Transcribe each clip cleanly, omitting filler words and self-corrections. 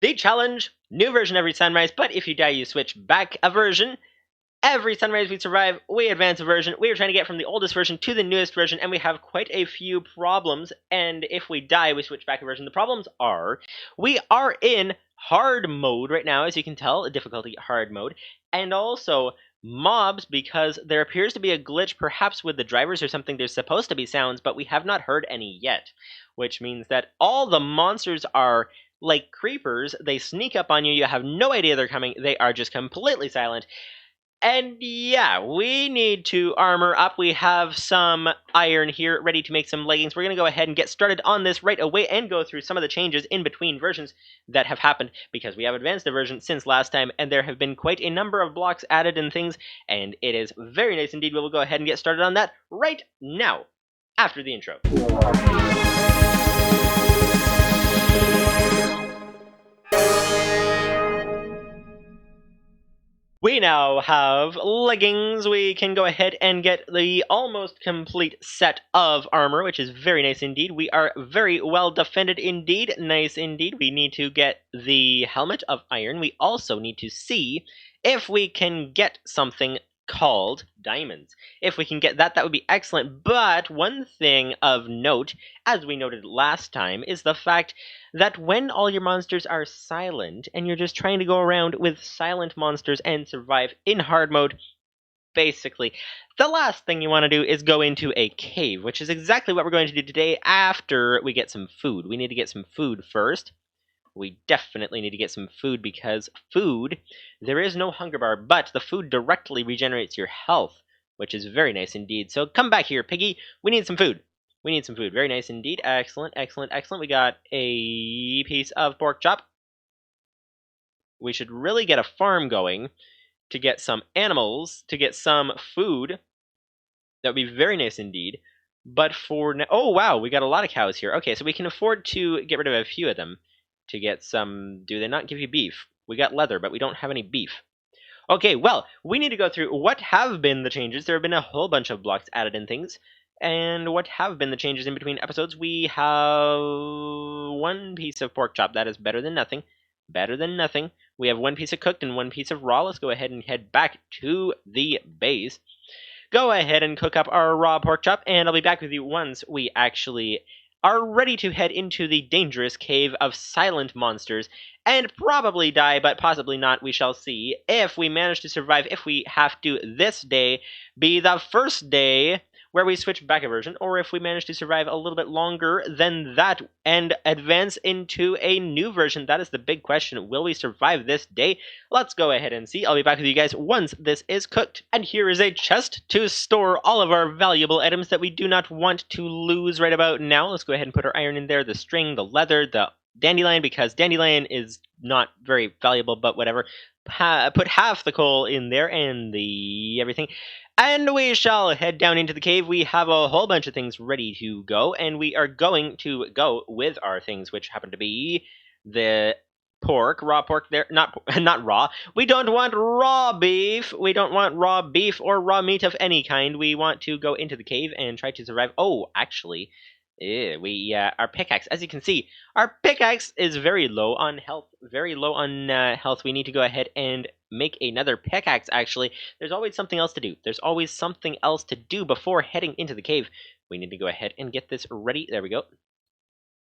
The challenge, new version every sunrise, but if you die, you switch back a version. Every sunrise we survive, we advance a version. We are trying to get from the oldest version to the newest version, and we have quite a few problems. And if we die, we switch back a version. The problems are, we are in hard mode right now, as you can tell, difficulty hard mode, and also mobs, because there appears to be a glitch perhaps with the drivers or something. There's supposed to be sounds, but we have not heard any yet, which means that all the monsters are like creepers. They sneak up on you, you have no idea they're coming, they are just completely silent. And yeah, we need to armor up. We have some iron here ready to make some leggings. We're going to go ahead and get started on this right away and go through some of the changes in between versions that have happened, because we have advanced the version since last time, and there have been quite a number of blocks added and things, and it is very nice indeed. We will go ahead and get started on that right now, after the intro. We now have leggings. We can go ahead and get the almost complete set of armor, which is very nice indeed. We are very well defended indeed. Nice indeed. We need to get the helmet of iron. We also need to see if we can get something called diamonds. If we can get that, that would be excellent. But one thing of note, as we noted last time, is the fact that when all your monsters are silent and you're just trying to go around with silent monsters and survive in hard mode, basically, the last thing you want to do is go into a cave, which is exactly what we're going to do today after we get some food. We need to get some food first. We definitely need to get some food, because food, there is no hunger bar, but the food directly regenerates your health, which is very nice indeed. So come back here, Piggy. We need some food. We need some food. Very nice indeed. Excellent, excellent, excellent. We got a piece of pork chop. We should really get a farm going to get some animals, to get some food. That would be very nice indeed. But for now, oh wow, we got a lot of cows here. Okay, so we can afford to get rid of a few of them to get some. Do they not give you beef? We got leather, but we don't have any beef. Okay, well, we need to go through what have been the changes. There have been a whole bunch of blocks added and things. And what have been the changes in between episodes? We have one piece of pork chop. That is better than nothing. Better than nothing. We have one piece of cooked and one piece of raw. Let's go ahead and head back to the base. Go ahead and cook up our raw pork chop, and I'll be back with you once we actually are ready to head into the dangerous cave of silent monsters and probably die, but possibly not. We shall see if we manage to survive, if we have to this day be the first day where we switch back a version, or if we manage to survive a little bit longer than that and advance into a new version. That is the big question. Will we survive this day? Let's go ahead and see. I'll be back with you guys once this is cooked. And here is a chest to store all of our valuable items that we do not want to lose right about now. Let's go ahead and put our iron in there, the string, the leather, the dandelion, because dandelion is not very valuable, but whatever. Put half the coal in there and the everything. And we shall head down into the cave. We have a whole bunch of things ready to go, and we are going to go with our things, which happen to be the pork, raw pork there, not raw. We don't want raw beef. We don't want raw beef or raw meat of any kind. We want to go into the cave and try to survive. Oh, actually, our pickaxe, as you can see, our pickaxe is very low on health. Very low on health. We need to go ahead and make another pickaxe, actually. There's always something else to do. There's always something else to do before heading into the cave. We need to go ahead and get this ready. There we go.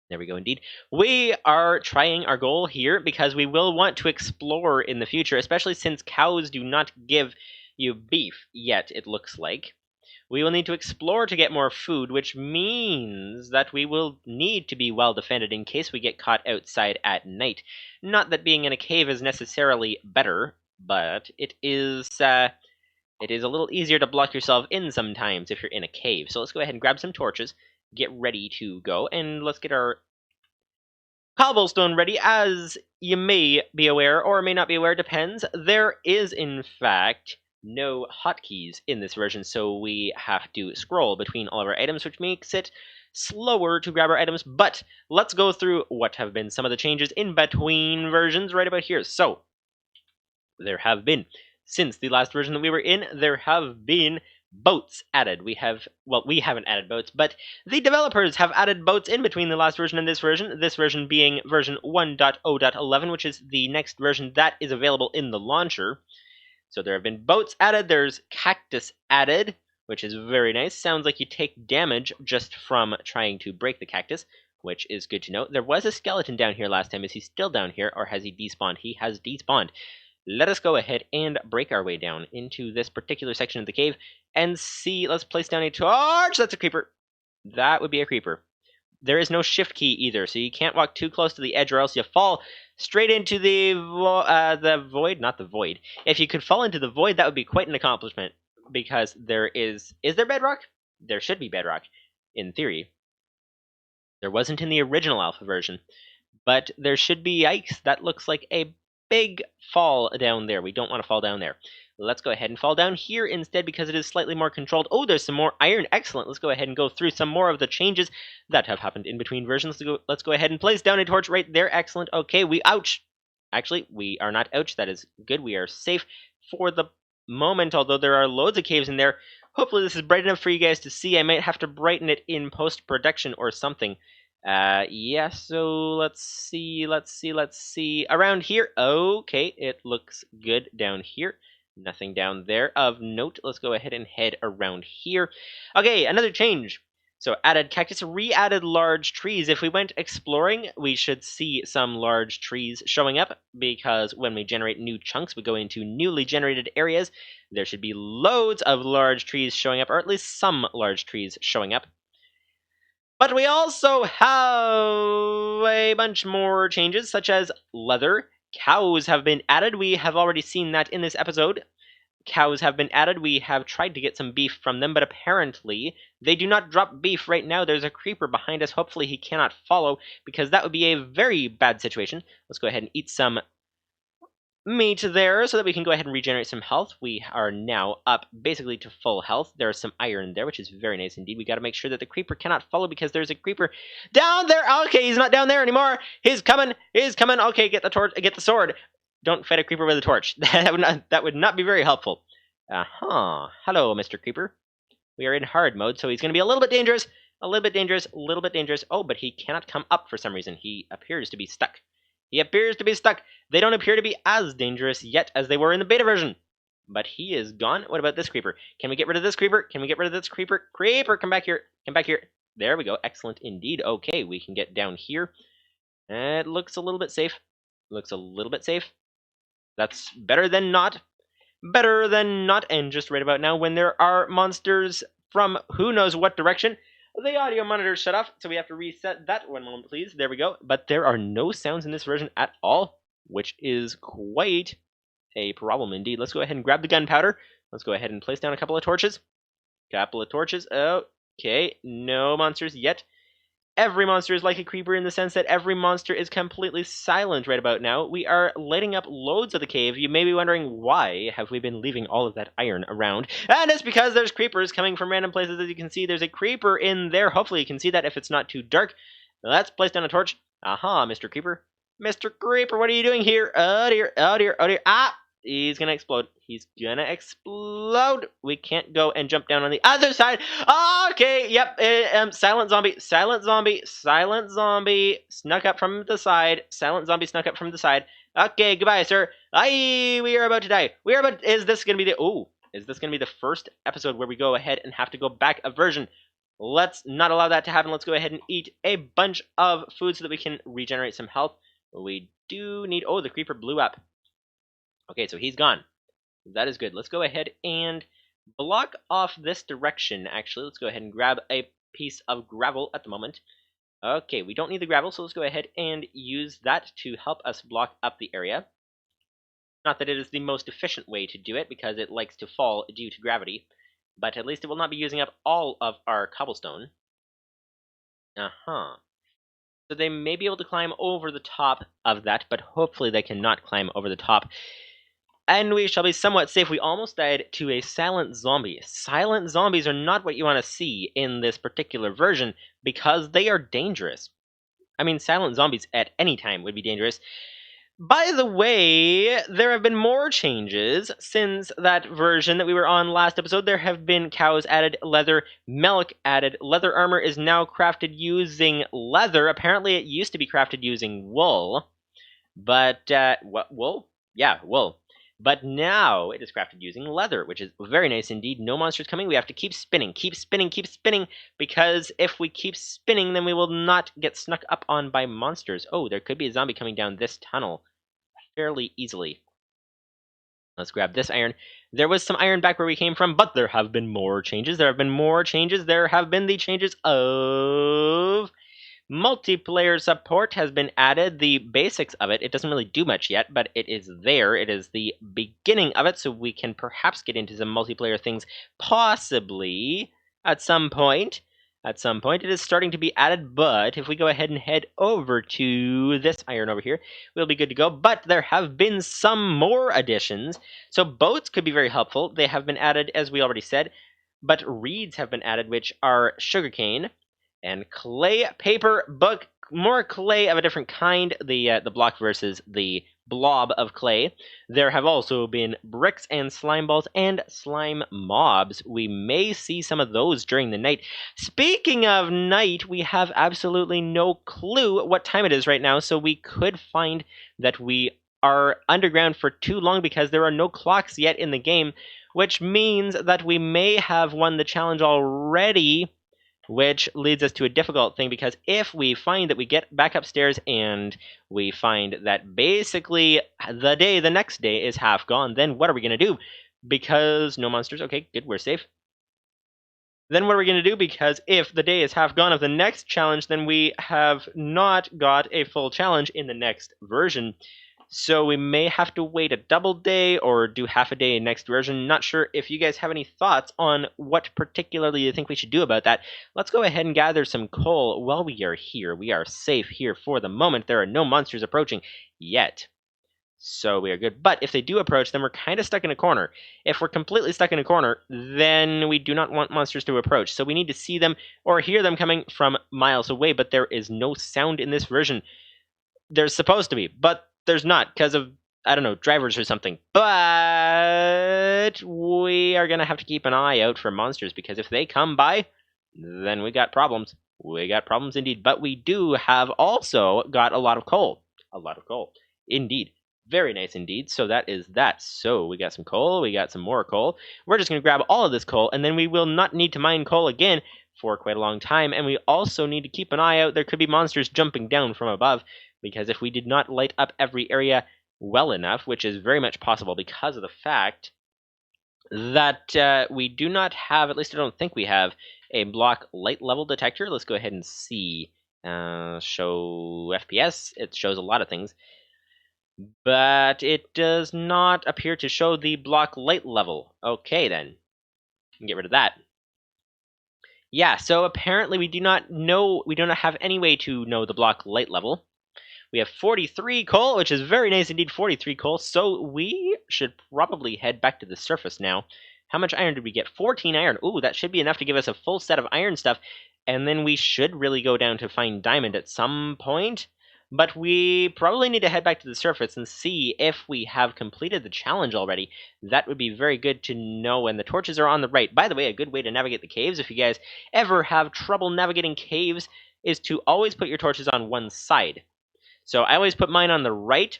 There we go, indeed. We are trying our goal here because we will want to explore in the future, especially since cows do not give you beef yet, it looks like. We will need to explore to get more food, which means that we will need to be well defended in case we get caught outside at night. Not that being in a cave is necessarily better, but it is a little easier to block yourself in sometimes if you're in a cave. So let's go ahead and grab some torches, get ready to go, and let's get our cobblestone ready. As you may be aware, or may not be aware, depends, there is in fact no hotkeys in this version, so we have to scroll between all of our items, which makes it slower to grab our items. But let's go through what have been some of the changes in between versions right about here. So there have been, since the last version that we were in, there have been boats added. We haven't added boats, but the developers have added boats in between the last version and this version being version 1.0.11, which is the next version that is available in the launcher. So there have been boats added, there's cactus added, which is very nice. Sounds like you take damage just from trying to break the cactus, which is good to know. There was a skeleton down here last time. Is he still down here, or has he despawned? He has despawned. Let us go ahead and break our way down into this particular section of the cave and see. Let's place down a torch. That's a creeper. That would be a creeper. There is no shift key either, so you can't walk too close to the edge or else you fall straight into the void. Not the void. If you could fall into the void, that would be quite an accomplishment, because there is there bedrock? There should be bedrock, in theory. There wasn't in the original alpha version, but there should be. Yikes, that looks like a big fall down there. We don't want to fall down there. Let's go ahead and fall down here instead because it is slightly more controlled. Oh, there's some more iron. Excellent. Let's go ahead and go through some more of the changes that have happened in between versions. Let's go ahead and place down a torch right there. Excellent. Okay, ouch. Actually, we are not ouch. That is good. We are safe for the moment, although there are loads of caves in there. Hopefully this is bright enough for you guys to see. I might have to brighten it in post-production or something. Yeah, so let's see. Around here, okay, it looks good down here. Nothing down there of note. Let's go ahead and head around here. Okay, another change. So added cactus, re-added large trees. If we went exploring, we should see some large trees showing up, because when we generate new chunks, we go into newly generated areas. There should be loads of large trees showing up, or at least some large trees showing up. But we also have a bunch more changes, such as leather. Cows have been added. We have already seen that in this episode. Cows have been added. We have tried to get some beef from them, but apparently they do not drop beef right now. There's a creeper behind us. Hopefully he cannot follow, because that would be a very bad situation. Let's go ahead and eat some meat there so that we can go ahead and regenerate some health. We are now up basically to full health. There's some iron there, which is very nice indeed. We got to make sure that the creeper cannot follow, because there's a creeper down there. Okay, he's not down there anymore. He's coming. Okay, get the torch. Get the sword. Don't fight a creeper with a torch. That would not be very helpful. Hello, Mr. Creeper. We are in hard mode, so he's going to be a little bit dangerous. A little bit dangerous. Oh, but he cannot come up for some reason. He appears to be stuck. They don't appear to be as dangerous yet as they were in the beta version. But he is gone. What about this creeper? Can we get rid of this creeper? Creeper, come back here. There we go. Excellent indeed. Okay, we can get down here. It looks a little bit safe. That's better than not. And just right about now, when there are monsters from who knows what direction, the audio monitor shut off, so we have to reset that. One moment, please. There we go. But there are no sounds in this version at all, which is quite a problem indeed. Let's go ahead and grab the gunpowder. Let's go ahead and place down a couple of torches. Okay, no monsters yet. Every monster is like a creeper in the sense that every monster is completely silent right about now. We are lighting up loads of the cave. You may be wondering, why have we been leaving all of that iron around? And it's because there's creepers coming from random places. As you can see, there's a creeper in there. Hopefully you can see that if it's not too dark. Let's place down a torch. Aha, Mr. Creeper. Mr. Creeper, what are you doing here? Oh dear. Ah! He's gonna explode. We can't go and jump down on the other side. Okay, yep. Silent zombie. Snuck up from the side. Okay, goodbye, sir. We are about to die. Is this gonna be the first episode where we go ahead and have to go back a version? Let's not allow that to happen. Let's go ahead and eat a bunch of food so that we can regenerate some health. We do need... Oh, the creeper blew up. Okay, so he's gone. That is good. Let's go ahead and block off this direction, actually. Let's go ahead and grab a piece of gravel at the moment. Okay, we don't need the gravel, so let's go ahead and use that to help us block up the area. Not that it is the most efficient way to do it, because it likes to fall due to gravity, but at least it will not be using up all of our cobblestone. So they may be able to climb over the top of that, but hopefully they cannot climb over the top. And we shall be somewhat safe. We almost died to a silent zombie. Silent zombies are not what you want to see in this particular version, because they are dangerous. I mean, silent zombies at any time would be dangerous. By the way, there have been more changes since that version that we were on last episode. There have been cows added, leather, milk added. Leather armor is now crafted using leather. Apparently, it used to be crafted using wool. But, what, wool? Yeah, wool. But now it is crafted using leather, which is very nice indeed. No monsters coming. We have to keep spinning, because if we keep spinning, then we will not get snuck up on by monsters. Oh, there could be a zombie coming down this tunnel fairly easily. Let's grab this iron. There was some iron back where we came from, but there have been more changes. There have been the changes of multiplayer support has been added. The basics of it doesn't really do much yet, but it is there. It is the beginning of it, so we can perhaps get into some multiplayer things possibly at some point. At some point, it is starting to be added, but if we go ahead and head over to this iron over here, we'll be good to go. But there have been some more additions, so boats could be very helpful. They have been added, as we already said, but reeds have been added, which are sugarcane and clay, paper, book, more clay of a different kind, the block versus the blob of clay. There have also been bricks and slime balls and slime mobs. We may see some of those during the night. Speaking of night, we have absolutely no clue what time it is right now, so we could find that we are underground for too long because there are no clocks yet in the game, which means that we may have won the challenge already, which leads us to a difficult thing, because if we find that we get back upstairs and we find that basically the next day is half gone, then what are we going to do? Because no monsters. Okay, good, we're safe. Then what are we going to do? Because if the day is half gone of the next challenge, then we have not got a full challenge in the next version. So we may have to wait a double day or do half a day in next version. Not sure if you guys have any thoughts on what particularly you think we should do about that. Let's go ahead and gather some coal while we are here. We are safe here for the moment. There are no monsters approaching yet. So we are good. But if they do approach, then we're kind of stuck in a corner. If we're completely stuck in a corner, then we do not want monsters to approach. So we need to see them or hear them coming from miles away, but there is no sound in this version. There's supposed to be, but there's not because of, I don't know, drivers or something. But we are going to have to keep an eye out for monsters, because if they come by, then we got problems. We got problems indeed. But we do have also got a lot of coal. A lot of coal. Indeed. Very nice indeed. So that is that. So we got some coal. We got some more coal. We're just going to grab all of this coal, and then we will not need to mine coal again for quite a long time. And we also need to keep an eye out. There could be monsters jumping down from above, because if we did not light up every area well enough, which is very much possible because of the fact that we do not have, at least I don't think we have, a block light level detector. Let's go ahead and see. Show FPS. It shows a lot of things, but it does not appear to show the block light level. Okay, then. Get rid of that. Yeah, so apparently we do not have any way to know the block light level. We have 43 coal, which is very nice indeed, 43 coal, so we should probably head back to the surface now. How much iron did we get? 14 iron. Ooh, that should be enough to give us a full set of iron stuff, and then we should really go down to find diamond at some point. But we probably need to head back to the surface and see if we have completed the challenge already. That would be very good to know, and the torches are on the right. By the way, a good way to navigate the caves, if you guys ever have trouble navigating caves, is to always put your torches on one side. So I always put mine on the right,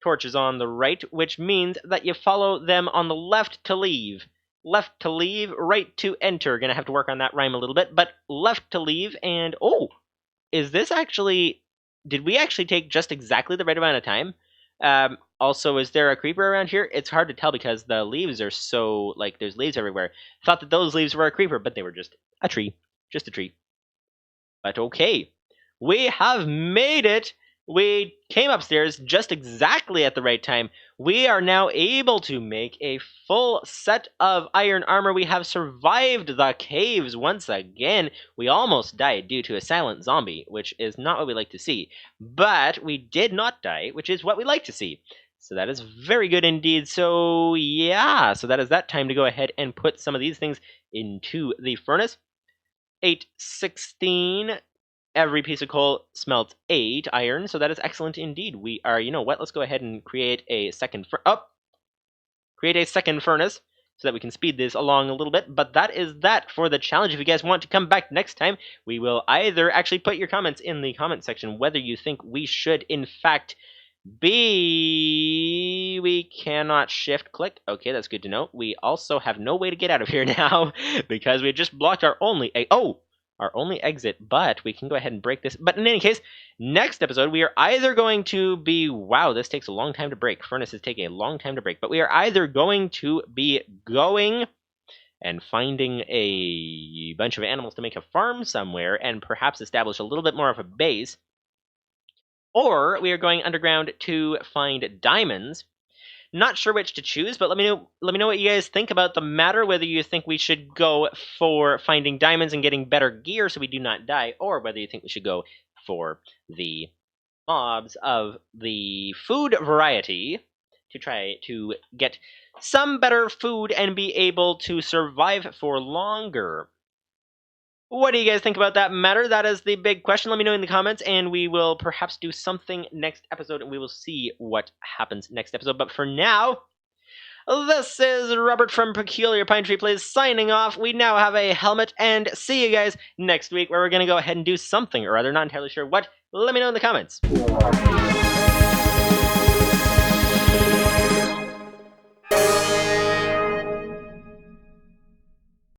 torches on the right, which means that you follow them on the left to leave. Left to leave, right to enter. Gonna have to work on that rhyme a little bit, but left to leave, and oh, is this actually, did we actually take just exactly the right amount of time? Also, is there a creeper around here? It's hard to tell because the leaves are so, like, there's leaves everywhere. Thought that those leaves were a creeper, but they were just a tree. Just a tree. But okay, we have made it. We came upstairs just exactly at the right time. We are now able to make a full set of iron armor. We have survived the caves once again. We almost died due to a silent zombie, which is not what we like to see. But we did not die, which is what we like to see. So that is very good indeed. So yeah, so that is that time to go ahead and put some of these things into the furnace. 8, 16, every piece of coal smelts 8 iron, so that is excellent indeed. We are, you know what, let's go ahead and create a second furnace so that we can speed this along a little bit. But that is that for the challenge. If you guys want to come back next time, we will either actually put your comments in the comment section whether you think we should in fact we cannot shift click. Okay, that's good to know. We also have no way to get out of here now because we just blocked our only exit, but we can go ahead and break this. But in any case, next episode, we are either going to be... Wow, this takes a long time to break. Furnaces take a long time to break. But we are either going to be going and finding a bunch of animals to make a farm somewhere and perhaps establish a little bit more of a base, or we are going underground to find diamonds. Not sure which to choose, but let me know what you guys think about the matter, whether you think we should go for finding diamonds and getting better gear so we do not die, or whether you think we should go for the mobs of the food variety to try to get some better food and be able to survive for longer. What do you guys think about that matter? That is the big question. Let me know in the comments, and we will perhaps do something next episode, and we will see what happens next episode. But for now, this is Robert from PeculiarPineTreePlays signing off. We now have a helmet, and see you guys next week, where we're going to go ahead and do something or other. Not entirely sure what. Let me know in the comments.